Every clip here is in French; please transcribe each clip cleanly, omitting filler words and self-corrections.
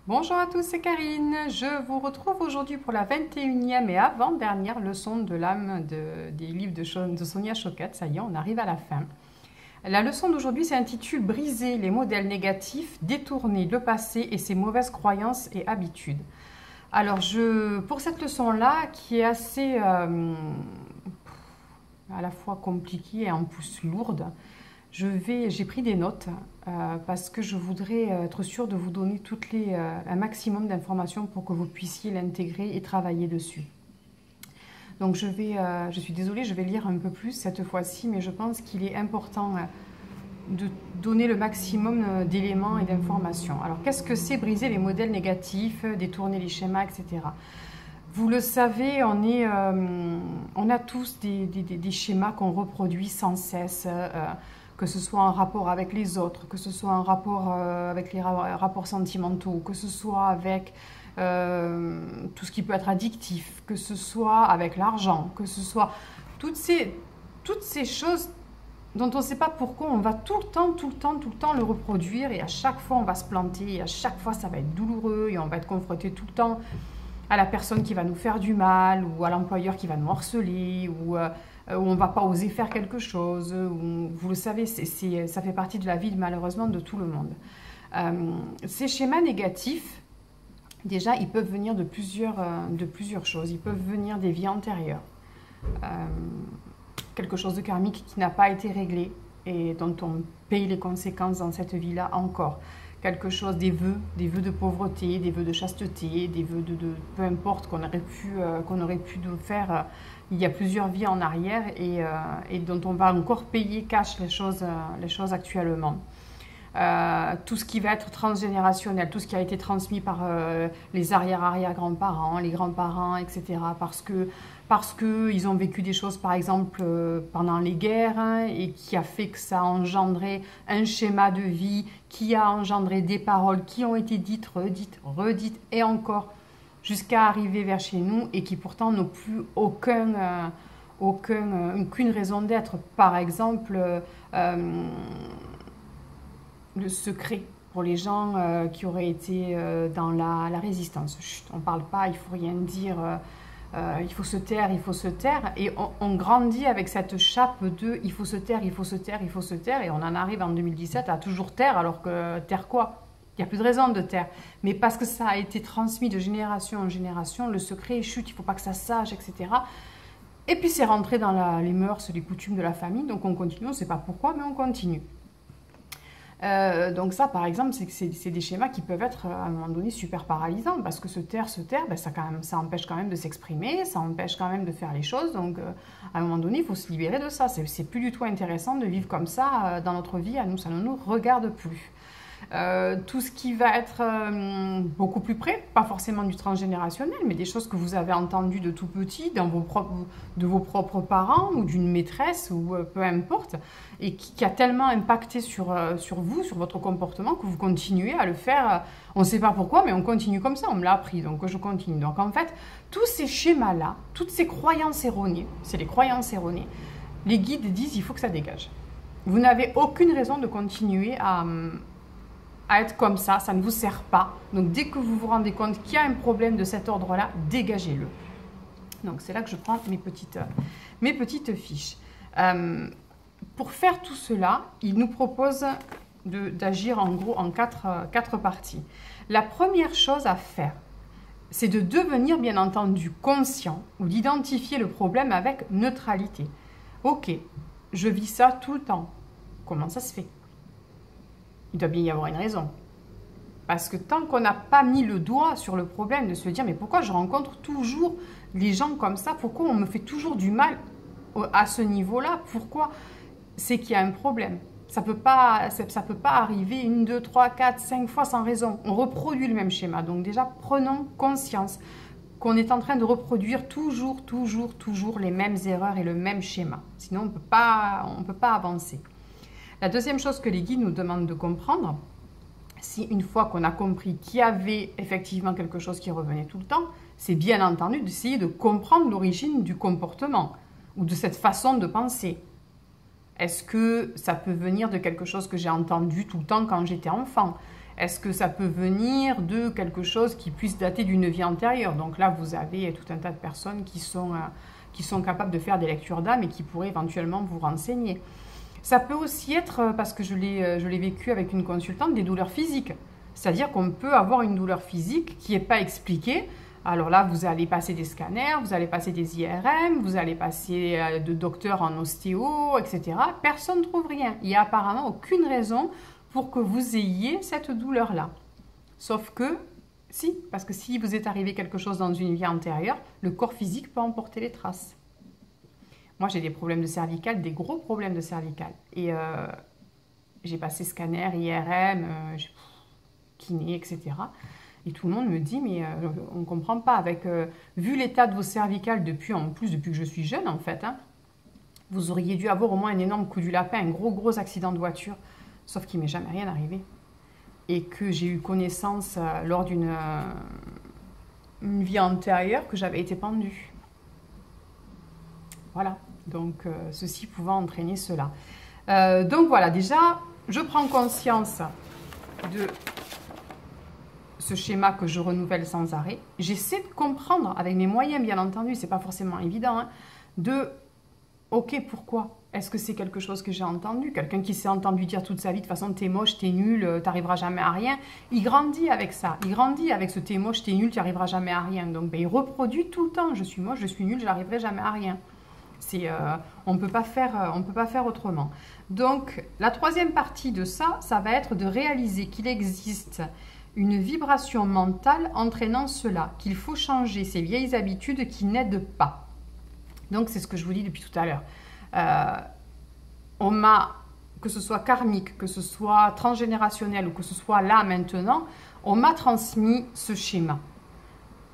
Bonjour à tous, c'est Karine. Je vous retrouve aujourd'hui pour la 21e et avant-dernière leçon de l'âme des livres de Sonia Choquette. Ça y est, on arrive à la fin. La leçon d'aujourd'hui s'intitule Briser les modèles négatifs, détourner le passé et ses mauvaises croyances et habitudes. Alors, pour cette leçon-là, qui est assez à la fois compliquée et en plus lourde, j'ai pris des notes parce que je voudrais être sûre de vous donner un maximum d'informations pour que vous puissiez l'intégrer et travailler dessus. Donc je suis désolée, je vais lire un peu plus cette fois-ci, mais je pense qu'il est important de donner le maximum d'éléments et d'informations. Alors qu'est-ce que c'est briser les modèles négatifs, détourner les schémas, etc. Vous le savez, on a tous des schémas qu'on reproduit sans cesse, que ce soit en rapport avec les autres, que ce soit en rapport avec les rapports sentimentaux, que ce soit avec tout ce qui peut être addictif, que ce soit avec l'argent, que ce soit toutes ces choses dont on ne sait pas pourquoi, on va tout le temps le reproduire et à chaque fois on va se planter et à chaque fois ça va être douloureux et on va être confronté tout le temps à la personne qui va nous faire du mal ou à l'employeur qui va nous harceler ou on ne va pas oser faire quelque chose. Vous le savez, ça fait partie de la vie malheureusement de tout le monde. Ces schémas négatifs, déjà, ils peuvent venir de plusieurs choses. Ils peuvent venir des vies antérieures. Quelque chose de karmique qui n'a pas été réglé et dont on paye les conséquences dans cette vie-là encore. Quelque chose, des vœux de pauvreté, des vœux de chasteté, des vœux de peu importe qu'on aurait pu faire il y a plusieurs vies en arrière et dont on va encore payer cash les choses actuellement. Tout ce qui va être transgénérationnel, tout ce qui a été transmis par les arrière-arrière-grands-parents, les grands-parents, etc. Parce que ils ont vécu des choses, par exemple, pendant les guerres, et qui a fait que ça a engendré un schéma de vie, qui a engendré des paroles qui ont été dites, redites, et encore, jusqu'à arriver vers chez nous, et qui pourtant n'ont plus aucune raison d'être. Par exemple, le secret pour les gens qui auraient été dans la résistance. Chut, on ne parle pas, il ne faut rien dire, il faut se taire. Et on grandit avec cette chape de il faut se taire. Et on en arrive en 2017 à toujours taire, alors que taire quoi? Il n'y a plus de raison de taire. Mais parce que ça a été transmis de génération en génération, le secret chute, il ne faut pas que ça sache, etc. Et puis c'est rentré dans les mœurs, les coutumes de la famille, donc on continue, on ne sait pas pourquoi, mais on continue. Donc ça, par exemple, c'est des schémas qui peuvent être à un moment donné super paralysants parce que se taire, ben ça empêche quand même de s'exprimer, ça empêche quand même de faire les choses. Donc à un moment donné, il faut se libérer de ça. C'est plus du tout intéressant de vivre comme ça dans notre vie. À nous, ça ne nous regarde plus. Tout ce qui va être beaucoup plus près, pas forcément du transgénérationnel, mais des choses que vous avez entendues de tout petit, de vos propres parents ou d'une maîtresse ou peu importe, et qui a tellement impacté sur vous, sur votre comportement, que vous continuez à le faire. On ne sait pas pourquoi, mais on continue comme ça, on me l'a appris, donc je continue. Donc en fait, tous ces schémas-là, toutes ces croyances erronées, c'est les croyances erronées, les guides disent il faut que ça dégage. Vous n'avez aucune raison de continuer à être comme ça ne vous sert pas. Donc dès que vous vous rendez compte qu'il y a un problème de cet ordre-là, dégagez-le. Donc c'est là que je prends mes petites fiches. Pour faire tout cela, il nous propose d'agir en gros en quatre parties. La première chose à faire, c'est de devenir bien entendu conscient ou d'identifier le problème avec neutralité. Ok, je vis ça tout le temps. Comment ça se fait ? Il doit bien y avoir une raison. Parce que tant qu'on n'a pas mis le doigt sur le problème, de se dire mais pourquoi je rencontre toujours les gens comme ça, pourquoi on me fait toujours du mal à ce niveau-là, pourquoi c'est qu'il y a un problème. Ça peut pas arriver 1, 2, 3, 4, 5 fois sans raison. On reproduit le même schéma. Donc déjà, prenons conscience qu'on est en train de reproduire toujours les mêmes erreurs et le même schéma. Sinon, on ne peut pas avancer. La deuxième chose que les guides nous demandent de comprendre, si une fois qu'on a compris qu'il y avait effectivement quelque chose qui revenait tout le temps, c'est bien entendu d'essayer de comprendre l'origine du comportement ou de cette façon de penser. Est-ce que ça peut venir de quelque chose que j'ai entendu tout le temps quand j'étais enfant? Est-ce que ça peut venir de quelque chose qui puisse dater d'une vie antérieure? Donc là, vous avez tout un tas de personnes qui sont capables de faire des lectures d'âme et qui pourraient éventuellement vous renseigner. Ça peut aussi être, parce que je l'ai vécu avec une consultante, des douleurs physiques. C'est-à-dire qu'on peut avoir une douleur physique qui n'est pas expliquée. Alors là, vous allez passer des scanners, vous allez passer des IRM, vous allez passer de docteurs en ostéo, etc. Personne ne trouve rien. Il n'y a apparemment aucune raison pour que vous ayez cette douleur-là. Sauf que, si, parce que si vous est arrivé quelque chose dans une vie antérieure, le corps physique peut emporter les traces. Moi, j'ai des problèmes de cervicales, des gros problèmes de cervicales. Et j'ai passé scanner, IRM, kiné, etc. Et tout le monde me dit, mais on ne comprend pas. Vu l'état de vos cervicales depuis que je suis jeune, en fait, hein, vous auriez dû avoir au moins un énorme coup du lapin, un gros accident de voiture. Sauf qu'il ne m'est jamais rien arrivé. Et que j'ai eu connaissance lors d'une vie antérieure que j'avais été pendue. Voilà. Donc, ceci pouvant entraîner cela. Donc voilà, déjà, je prends conscience de ce schéma que je renouvelle sans arrêt. J'essaie de comprendre avec mes moyens, bien entendu, c'est pas forcément évident, hein, ok, pourquoi? Est-ce que c'est quelque chose que j'ai entendu? Quelqu'un qui s'est entendu dire toute sa vie, de toute façon, t'es moche, t'es nul, t'arriveras jamais à rien. Il grandit avec ça. Il grandit avec ce t'es moche, t'es nul, tu n'arriveras jamais à rien. Donc, il reproduit tout le temps. Je suis moche, je suis nul, je n'arriverai jamais à rien. On ne peut pas faire autrement. Donc, la troisième partie de ça, ça va être de réaliser qu'il existe une vibration mentale entraînant cela, qu'il faut changer ces vieilles habitudes qui n'aident pas. Donc, c'est ce que je vous dis depuis tout à l'heure. Que ce soit karmique, que ce soit transgénérationnel ou que ce soit là maintenant, on m'a transmis ce schéma.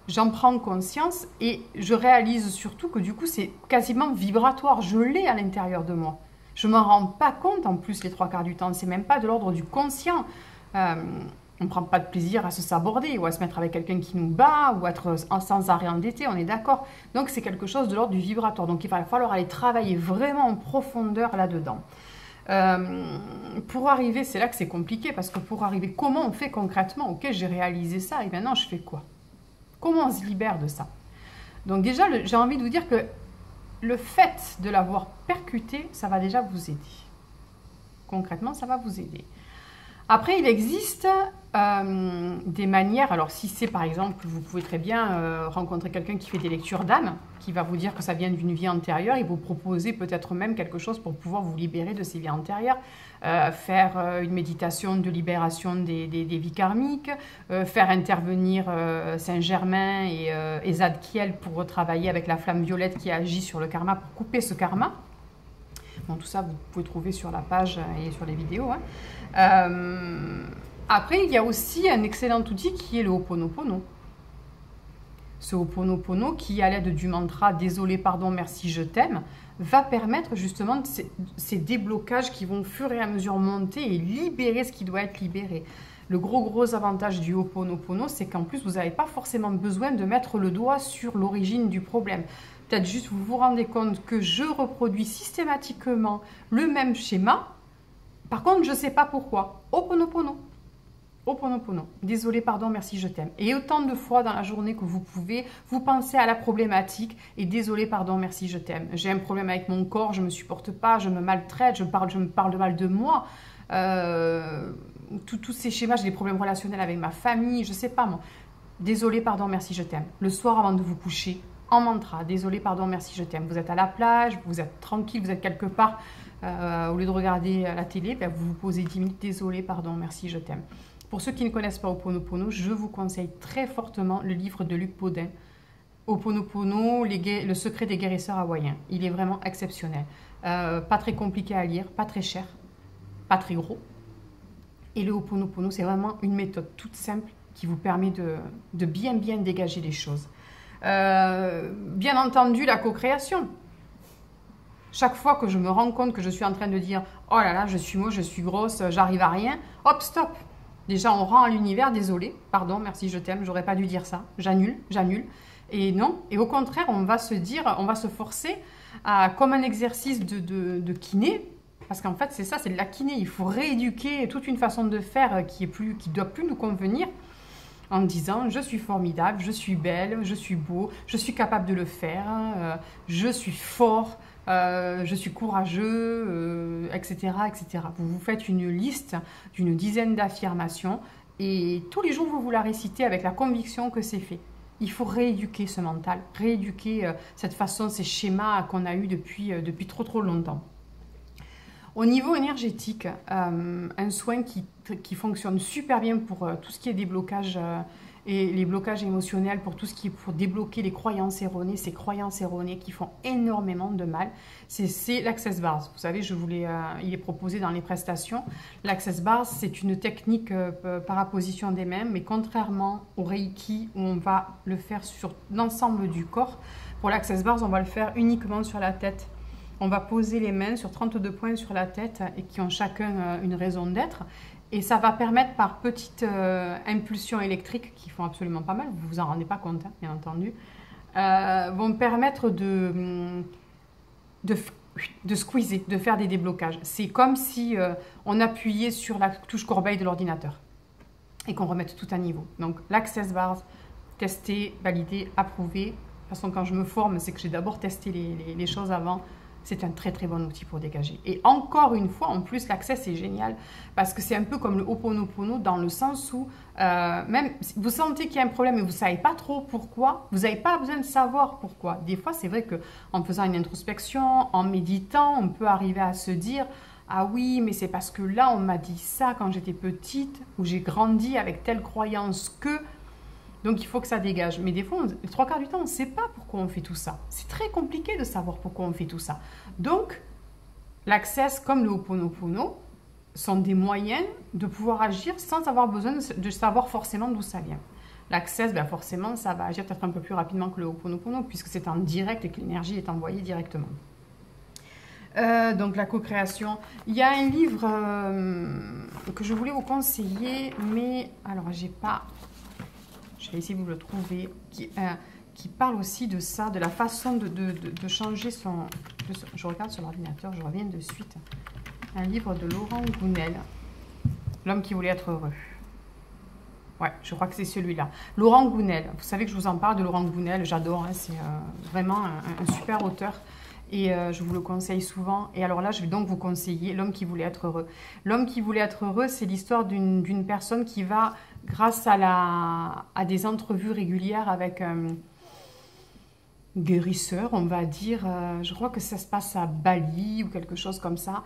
J'en prends conscience et je réalise surtout que du coup c'est quasiment vibratoire, je l'ai à l'intérieur de moi. Je ne m'en rends pas compte en plus les 3/4 du temps, c'est même pas de l'ordre du conscient. On ne prend pas de plaisir à se saborder ou à se mettre avec quelqu'un qui nous bat ou à être sans arrêt endetté, on est d'accord. Donc c'est quelque chose de l'ordre du vibratoire. Donc il va falloir aller travailler vraiment en profondeur là-dedans. Pour arriver, c'est là que c'est compliqué parce que pour arriver, comment on fait concrètement? Ok, j'ai réalisé ça et maintenant je fais quoi? Comment on se libère de ça? Donc déjà, j'ai envie de vous dire que le fait de l'avoir percuté, ça va déjà vous aider. Concrètement, ça va vous aider. Après, il existe des manières, alors si c'est par exemple, vous pouvez très bien rencontrer quelqu'un qui fait des lectures d'âme, qui va vous dire que ça vient d'une vie antérieure, et vous proposer peut-être même quelque chose pour pouvoir vous libérer de ces vies antérieures, faire une méditation de libération des vies karmiques, faire intervenir Saint-Germain et Zadkiel pour retravailler avec la flamme violette qui agit sur le karma, pour couper ce karma. Bon, tout ça, vous pouvez trouver sur la page et sur les vidéos. Hein. Après, il y a aussi un excellent outil qui est le Ho'oponopono. Ce Ho'oponopono qui, à l'aide du mantra « Désolé, pardon, merci, je t'aime », va permettre justement ces déblocages qui vont au fur et à mesure monter et libérer ce qui doit être libéré. Le gros avantage du Ho'oponopono, c'est qu'en plus, vous n'avez pas forcément besoin de mettre le doigt sur l'origine du problème. Peut-être juste vous vous rendez compte que je reproduis systématiquement le même schéma. Par contre, je ne sais pas pourquoi. Ho'oponopono. Ho'oponopono. Désolé, pardon, merci, je t'aime. Et autant de fois dans la journée que vous pouvez, vous pensez à la problématique et désolé, pardon, merci, je t'aime. J'ai un problème avec mon corps, je ne me supporte pas, je me maltraite, je me parle mal de moi. Tous ces schémas, j'ai des problèmes relationnels avec ma famille, je ne sais pas moi. Désolé, pardon, merci, je t'aime. Le soir avant de vous coucher, en mantra, désolé, pardon, merci, je t'aime. Vous êtes à la plage, vous êtes tranquille, vous êtes quelque part, au lieu de regarder la télé, ben vous vous posez 10 minutes, désolé, pardon, merci, je t'aime. Pour ceux qui ne connaissent pas Ho'oponopono, je vous conseille très fortement le livre de Luc Baudin, Ho'oponopono, le secret des guérisseurs hawaïens. Il est vraiment exceptionnel. Pas très compliqué à lire, pas très cher, pas très gros. Et le Ho'oponopono, c'est vraiment une méthode toute simple qui vous permet de bien dégager les choses. Bien entendu, la co-création. Chaque fois que je me rends compte que je suis en train de dire « Oh là là, je suis moche, je suis grosse, j'arrive à rien », hop, stop. Déjà, on rend à l'univers, désolé, pardon, merci, je t'aime, j'aurais pas dû dire ça, j'annule. Et non, et au contraire, on va se dire, on va se forcer à, comme un exercice de kiné, Parce qu'en fait, c'est ça, c'est de la kiné. Il faut rééduquer toute une façon de faire qui doit plus nous convenir en disant je suis formidable, je suis belle, je suis beau, je suis capable de le faire, je suis fort, je suis courageux, etc., etc. Vous vous faites une liste d'une dizaine d'affirmations et tous les jours vous la récitez avec la conviction que c'est fait. Il faut rééduquer ce mental, rééduquer cette façon, ces schémas qu'on a eus depuis trop longtemps. Au niveau énergétique, un soin qui fonctionne super bien pour tout ce qui est déblocage et les blocages émotionnels, pour tout ce qui est pour débloquer les croyances erronées, ces croyances erronées qui font énormément de mal, c'est l'Access Bars. Vous savez, il est proposé dans les prestations. L'Access Bars, c'est une technique par apposition des mains, mais contrairement au Reiki où on va le faire sur l'ensemble du corps, pour l'Access Bars, on va le faire uniquement sur la tête. On va poser les mains sur 32 points sur la tête et qui ont chacun une raison d'être. Et ça va permettre par petites impulsions électriques qui font absolument pas mal, vous ne vous en rendez pas compte, hein, bien entendu, vont permettre de squeezer, de faire des déblocages. C'est comme si on appuyait sur la touche corbeille de l'ordinateur et qu'on remette tout à niveau. Donc l'Access Bars, testé, validé, approuvé. De toute façon, quand je me forme, c'est que j'ai d'abord testé les choses avant. C'est un très très bon outil pour dégager. Et encore une fois, en plus, l'Access est génial parce que c'est un peu comme le Ho'oponopono dans le sens où même si vous sentez qu'il y a un problème et vous ne savez pas trop pourquoi, vous n'avez pas besoin de savoir pourquoi. Des fois, c'est vrai qu'en faisant une introspection, en méditant, on peut arriver à se dire « Ah oui, mais c'est parce que là, on m'a dit ça quand j'étais petite ou j'ai grandi avec telle croyance que… » Donc, il faut que ça dégage. Mais des fois, les trois quarts du temps, on ne sait pas pourquoi on fait tout ça. C'est très compliqué de savoir pourquoi on fait tout ça. Donc, l'Access comme le Ho'oponopono sont des moyens de pouvoir agir sans avoir besoin de savoir forcément d'où ça vient. L'Access, ben forcément, ça va agir peut-être un peu plus rapidement que le Ho'oponopono puisque c'est en direct et que l'énergie est envoyée directement. Donc, la co-création. Il y a un livre que je voulais vous conseiller, mais alors, j'ai pas… Je vais essayer de vous le trouver, qui parle aussi de ça, de la façon de changer son… Je regarde sur l'ordinateur, je reviens de suite. Un livre de Laurent Gounel, L'homme qui voulait être heureux. Ouais, je crois que c'est celui-là. Laurent Gounel, vous savez que je vous en parle de Laurent Gounel, j'adore, hein, c'est vraiment un super auteur. Et je vous le conseille souvent. Et alors là, je vais donc vous conseiller L'homme qui voulait être heureux. L'homme qui voulait être heureux, c'est l'histoire d'une personne qui va, grâce à des entrevues régulières avec un guérisseur, on va dire, je crois que ça se passe à Bali ou quelque chose comme ça,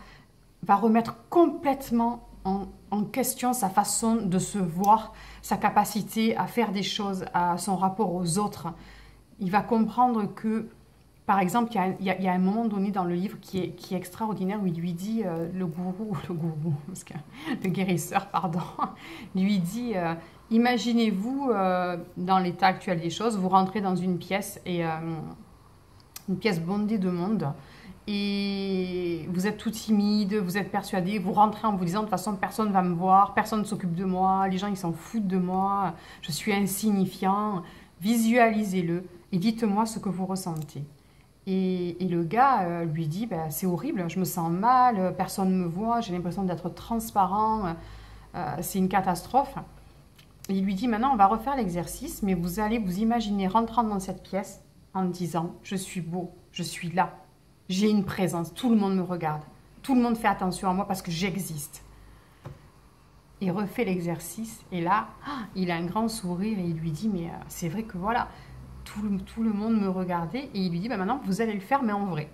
va remettre complètement en question sa façon de se voir, sa capacité à faire des choses, à son rapport aux autres. Il va comprendre que… Par exemple, il y a un moment donné dans le livre qui est extraordinaire où il lui dit, le guérisseur, pardon, lui dit, imaginez-vous dans l'état actuel des choses, vous rentrez dans une pièce bondée de monde et vous êtes tout timide, vous êtes persuadé, vous rentrez en vous disant de toute façon personne ne va me voir, personne ne s'occupe de moi, les gens ils s'en foutent de moi, je suis insignifiant, visualisez-le et dites-moi ce que vous ressentez. Et le gars lui dit, bah, c'est horrible, je me sens mal, personne ne me voit, j'ai l'impression d'être transparent, c'est une catastrophe. Et il lui dit, maintenant on va refaire l'exercice, mais vous allez vous imaginer rentrant dans cette pièce en disant, je suis beau, je suis là, j'ai une présence, tout le monde me regarde, tout le monde fait attention à moi parce que j'existe. Il refait l'exercice et là, il a un grand sourire et il lui dit, mais c'est vrai que voilà, tout le monde me regardait et il lui dit, bah maintenant vous allez le faire mais en vrai.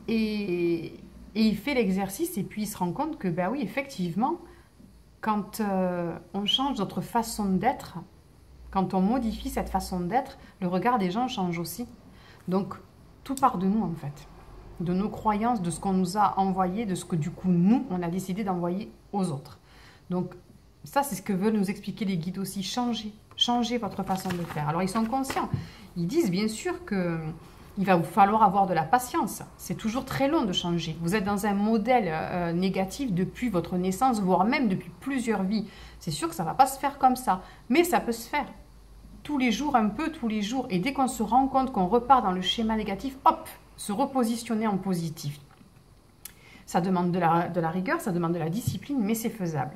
Et il fait l'exercice et puis il se rend compte que bah oui, effectivement, quand on change notre façon d'être, quand on modifie cette façon d'être, le regard des gens change aussi. Donc tout part de nous en fait, de nos croyances, de ce qu'on nous a envoyé, de ce que du coup nous, on a décidé d'envoyer aux autres. Donc ça, c'est ce que veulent nous expliquer les guides aussi, changez votre façon de faire. Alors ils sont conscients, ils disent bien sûr que il va vous falloir avoir de la patience. C'est toujours très long de changer. Vous êtes dans un modèle négatif depuis votre naissance, voire même depuis plusieurs vies. C'est sûr que ça ne va pas se faire comme ça, mais ça peut se faire. Tous les jours, un peu tous les jours. Et dès qu'on se rend compte qu'on repart dans le schéma négatif, hop, se repositionner en positif. Ça demande de la rigueur, ça demande de la discipline, mais c'est faisable.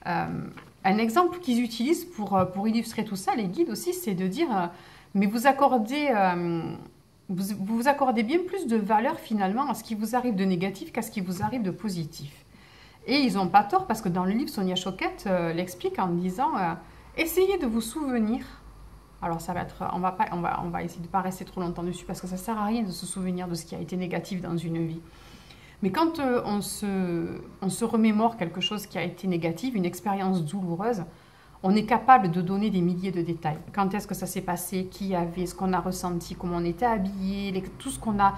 Un exemple qu'ils utilisent pour illustrer tout ça, les guides aussi, c'est de dire mais vous accordez bien plus de valeur finalement à ce qui vous arrive de négatif qu'à ce qui vous arrive de positif. Et ils n'ont pas tort parce que dans le livre, Sonia Choquette l'explique en disant essayez de vous souvenir. Alors ça va être, on va essayer de ne pas rester trop longtemps dessus parce que ça ne sert à rien de se souvenir de ce qui a été négatif dans une vie. Mais quand on se remémore quelque chose qui a été négatif, une expérience douloureuse, on est capable de donner des milliers de détails. Quand est-ce que ça s'est passé, qui y avait, ce qu'on a ressenti, comment on était habillé, tout ce qu'on a,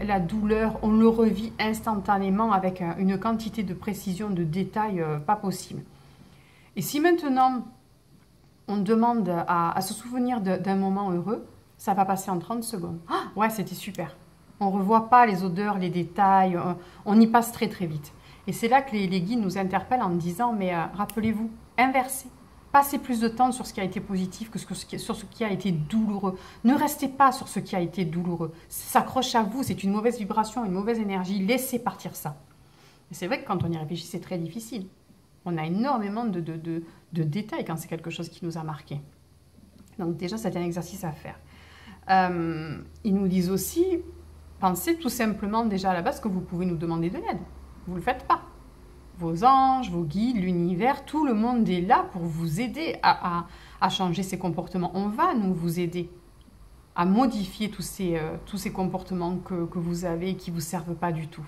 la douleur, on le revit instantanément avec une quantité de précision, de détails pas possible. Et si maintenant on demande à se souvenir d'un moment heureux, ça va passer en 30 secondes. Ah, ouais, c'était super. On ne revoit pas les odeurs, les détails, on y passe très très vite. Et c'est là que les guides nous interpellent en disant, mais rappelez-vous, inversez. Passez plus de temps sur ce qui a été positif que sur ce qui a été douloureux. Ne restez pas sur ce qui a été douloureux. Ça s'accroche à vous, c'est une mauvaise vibration, une mauvaise énergie. Laissez partir ça. Et c'est vrai que quand on y réfléchit, c'est très difficile. On a énormément de détails quand c'est quelque chose qui nous a marqué. Donc déjà, c'est un exercice à faire. Ils nous disent aussi, pensez tout simplement déjà à la base que vous pouvez nous demander de l'aide. Vous ne le faites pas. Vos anges, vos guides, l'univers, tout le monde est là pour vous aider à changer ces comportements. On va vous aider à modifier tous ces comportements que vous avez et qui ne vous servent pas du tout.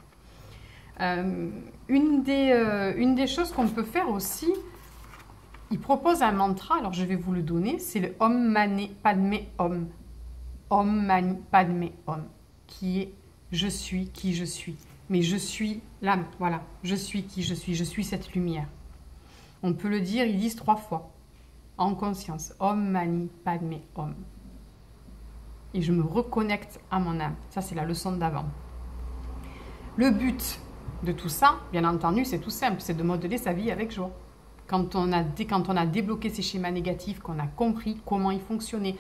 Une des choses qu'on peut faire aussi, il propose un mantra, alors je vais vous le donner, c'est le Om Mani Padme Om. Om Mani Padme Om, qui est je suis qui je suis. Mais je suis l'âme, voilà, je suis qui je suis cette lumière. On peut le dire, ils disent 3 fois, en conscience. Om Mani Padme Om. Et je me reconnecte à mon âme. Ça, c'est la leçon d'avant. Le but de tout ça, bien entendu, c'est tout simple, c'est de modeler sa vie avec joie. Quand on a débloqué ces schémas négatifs, qu'on a compris comment ils fonctionnaient,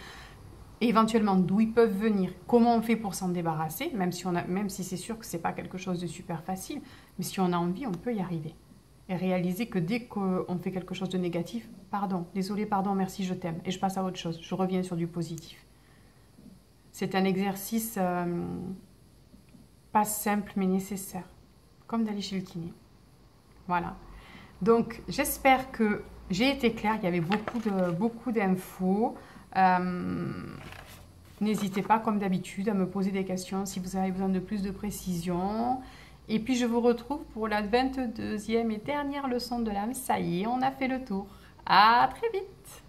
éventuellement d'où ils peuvent venir, comment on fait pour s'en débarrasser, même si c'est sûr que ce n'est pas quelque chose de super facile, mais si on a envie, on peut y arriver. Et réaliser que dès qu'on fait quelque chose de négatif, pardon, désolé, pardon, merci, je t'aime, et je passe à autre chose, je reviens sur du positif. C'est un exercice pas simple mais nécessaire, comme d'aller chez le kiné. Voilà. Donc, j'espère que j'ai été claire, il y avait beaucoup d'infos. N'hésitez pas, comme d'habitude, à me poser des questions si vous avez besoin de plus de précision. Et puis, je vous retrouve pour la 22e et dernière leçon de l'âme. Ça y est, on a fait le tour. À très vite!